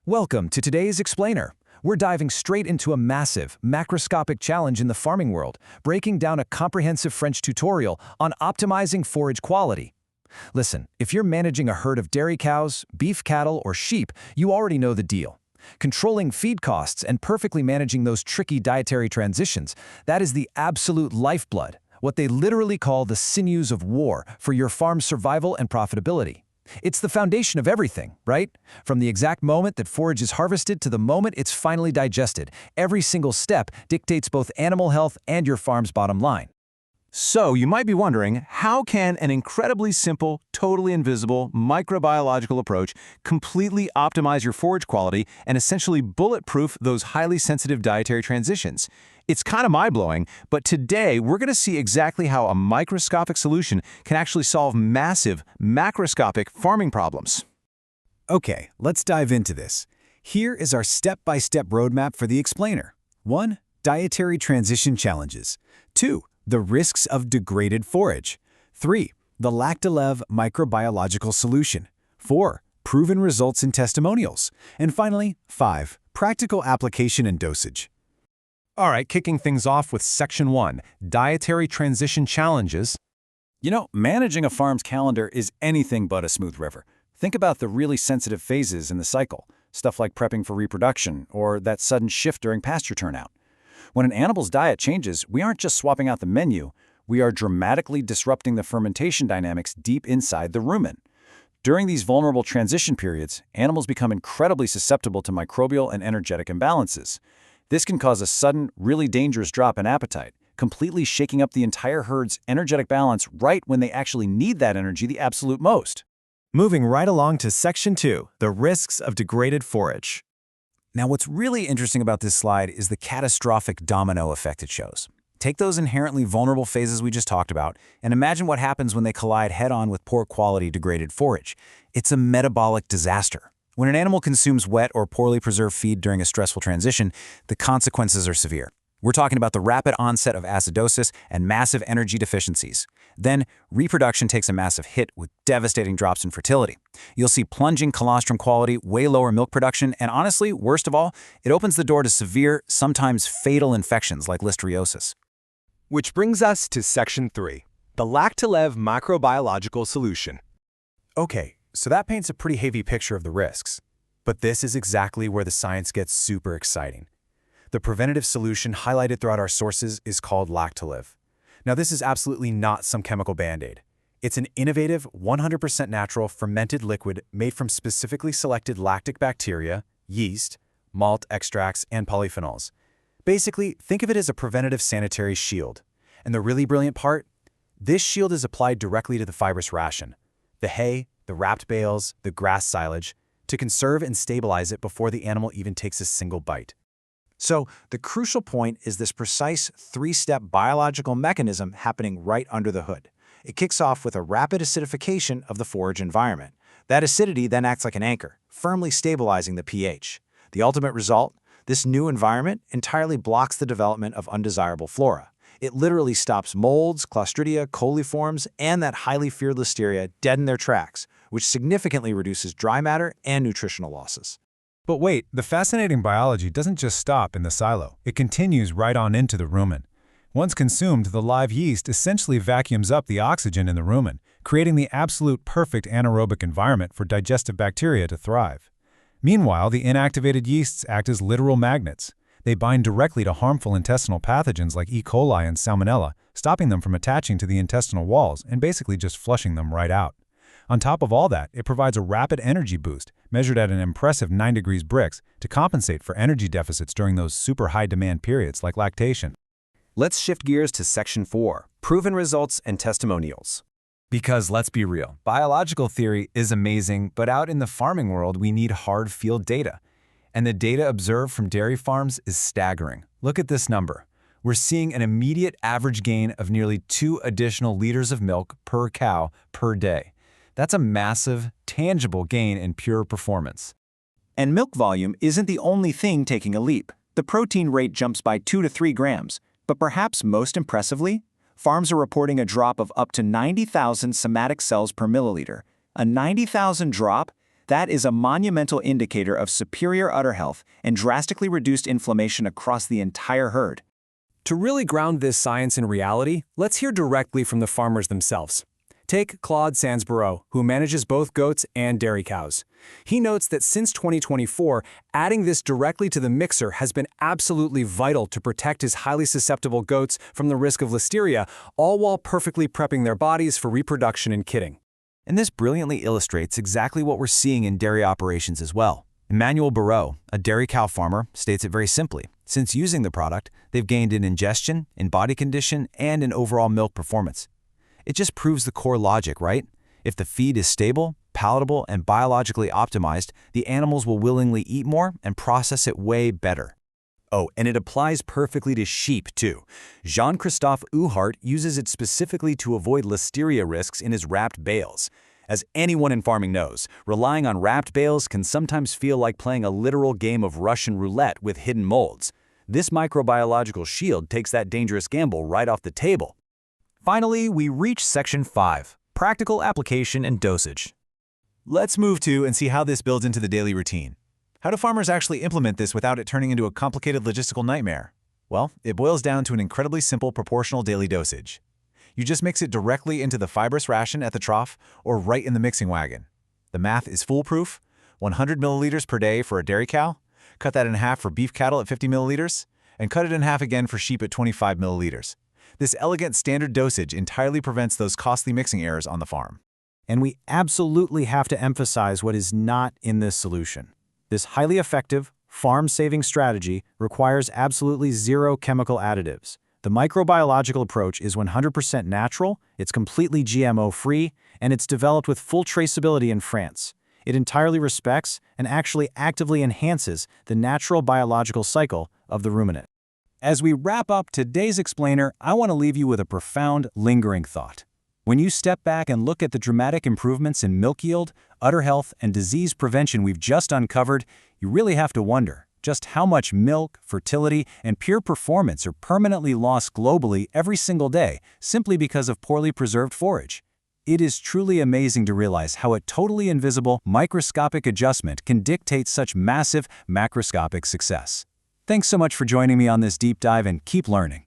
Welcome to today's Explainer. We're diving straight into a massive, macroscopic challenge in the farming world, breaking down a comprehensive French tutorial on optimizing forage quality. Listen, if you're managing a herd of dairy cows, beef cattle, or sheep, you already know the deal. Controlling feed costs and perfectly managing those tricky dietary transitions, that is the absolute lifeblood, what they literally call the sinews of war for your farm's survival and profitability. It's the foundation of everything, right? From the exact moment that forage is harvested to the moment it's finally digested, every single step dictates both animal health and your farm's bottom line. So you might be wondering, how can an incredibly simple, totally invisible, microbiological approach completely optimize your forage quality and essentially bulletproof those highly sensitive dietary transitions? It's kind of mind-blowing, but today we're going to see exactly how a microscopic solution can actually solve massive, macroscopic farming problems. Okay, let's dive into this. Here is our step-by-step roadmap for the explainer. 1. Dietary transition challenges. 2. The risks of degraded forage. 3. The Lactilev microbiological solution. 4. Proven results and testimonials. And finally, 5. Practical application and dosage. All right, kicking things off with Section 1, Dietary Transition Challenges. Managing a farm's calendar is anything but a smooth river. Think about the really sensitive phases in the cycle, stuff like prepping for reproduction or that sudden shift during pasture turnout. When an animal's diet changes, we aren't just swapping out the menu, we are dramatically disrupting the fermentation dynamics deep inside the rumen. During these vulnerable transition periods, animals become incredibly susceptible to microbial and energetic imbalances. This can cause a sudden, really dangerous drop in appetite, completely shaking up the entire herd's energetic balance right when they actually need that energy the absolute most. Moving right along to Section 2, the risks of degraded forage. Now, what's really interesting about this slide is the catastrophic domino effect it shows. Take those inherently vulnerable phases we just talked about, and imagine what happens when they collide head-on with poor quality degraded forage. It's a metabolic disaster. When an animal consumes wet or poorly preserved feed during a stressful transition, the consequences are severe. We're talking about the rapid onset of acidosis and massive energy deficiencies. Then, reproduction takes a massive hit with devastating drops in fertility. You'll see plunging colostrum quality, way lower milk production, and honestly, worst of all, it opens the door to severe, sometimes fatal infections like listeriosis. Which brings us to Section 3, the Lactilev microbiological solution. Okay, so that paints a pretty heavy picture of the risks. But this is exactly where the science gets super exciting. The preventative solution highlighted throughout our sources is called Lactilev. Now, this is absolutely not some chemical band-aid. It's an innovative, 100% natural fermented liquid made from specifically selected lactic bacteria, yeast, malt extracts, and polyphenols. Basically, think of it as a preventative sanitary shield. And the really brilliant part? This shield is applied directly to the fibrous ration, the hay, the wrapped bales, the grass silage, to conserve and stabilize it before the animal even takes a single bite. So, the crucial point is this precise three-step biological mechanism happening right under the hood. It kicks off with a rapid acidification of the forage environment. That acidity then acts like an anchor, firmly stabilizing the pH. The ultimate result? This new environment entirely blocks the development of undesirable flora. It literally stops molds, clostridia, coliforms, and that highly feared listeria dead in their tracks, which significantly reduces dry matter and nutritional losses. But wait, the fascinating biology doesn't just stop in the silo. It continues right on into the rumen. Once consumed, the live yeast essentially vacuums up the oxygen in the rumen, creating the absolute perfect anaerobic environment for digestive bacteria to thrive. Meanwhile, the inactivated yeasts act as literal magnets. They bind directly to harmful intestinal pathogens like E. coli and Salmonella, stopping them from attaching to the intestinal walls and basically just flushing them right out. On top of all that, it provides a rapid energy boost, measured at an impressive 9 degrees Brix, to compensate for energy deficits during those super high-demand periods like lactation. Let's shift gears to Section 4, Proven Results and Testimonials. Because let's be real, biological theory is amazing, but out in the farming world, we need hard field data. And the data observed from dairy farms is staggering. Look at this number. We're seeing an immediate average gain of nearly 2 additional liters of milk per cow per day. That's a massive, tangible gain in pure performance. And milk volume isn't the only thing taking a leap. The protein rate jumps by 2 to 3 grams, but perhaps most impressively, farms are reporting a drop of up to 90,000 somatic cells per milliliter. A 90,000 drop? That is a monumental indicator of superior udder health and drastically reduced inflammation across the entire herd. To really ground this science in reality, let's hear directly from the farmers themselves. Take Claude Sansborough, who manages both goats and dairy cows. He notes that since 2024, adding this directly to the mixer has been absolutely vital to protect his highly susceptible goats from the risk of listeria, all while perfectly prepping their bodies for reproduction and kidding. And this brilliantly illustrates exactly what we're seeing in dairy operations as well. Emmanuel Barreau, a dairy cow farmer, states it very simply. Since using the product, they've gained in ingestion, in body condition, and in overall milk performance. It just proves the core logic, right? If the feed is stable, palatable, and biologically optimized, the animals will willingly eat more and process it way better. Oh, and it applies perfectly to sheep, too. Jean-Christophe Uhart uses it specifically to avoid listeria risks in his wrapped bales. As anyone in farming knows, relying on wrapped bales can sometimes feel like playing a literal game of Russian roulette with hidden molds. This microbiological shield takes that dangerous gamble right off the table. Finally, we reach Section 5, Practical Application and Dosage. Let's move to and see how this builds into the daily routine. How do farmers actually implement this without it turning into a complicated logistical nightmare? Well, it boils down to an incredibly simple proportional daily dosage. You just mix it directly into the fibrous ration at the trough or right in the mixing wagon. The math is foolproof: 100 milliliters per day for a dairy cow, cut that in half for beef cattle at 50 milliliters, and cut it in half again for sheep at 25 milliliters. This elegant standard dosage entirely prevents those costly mixing errors on the farm. And we absolutely have to emphasize what is not in this solution. This highly effective, farm-saving strategy requires absolutely zero chemical additives. The microbiological approach is 100% natural, it's completely GMO-free, and it's developed with full traceability in France. It entirely respects and actually actively enhances the natural biological cycle of the ruminant. As we wrap up today's explainer, I want to leave you with a profound, lingering thought. When you step back and look at the dramatic improvements in milk yield, udder health, and disease prevention we've just uncovered, you really have to wonder just how much milk, fertility, and pure performance are permanently lost globally every single day simply because of poorly preserved forage. It is truly amazing to realize how a totally invisible, microscopic adjustment can dictate such massive, macroscopic success. Thanks so much for joining me on this deep dive, and keep learning.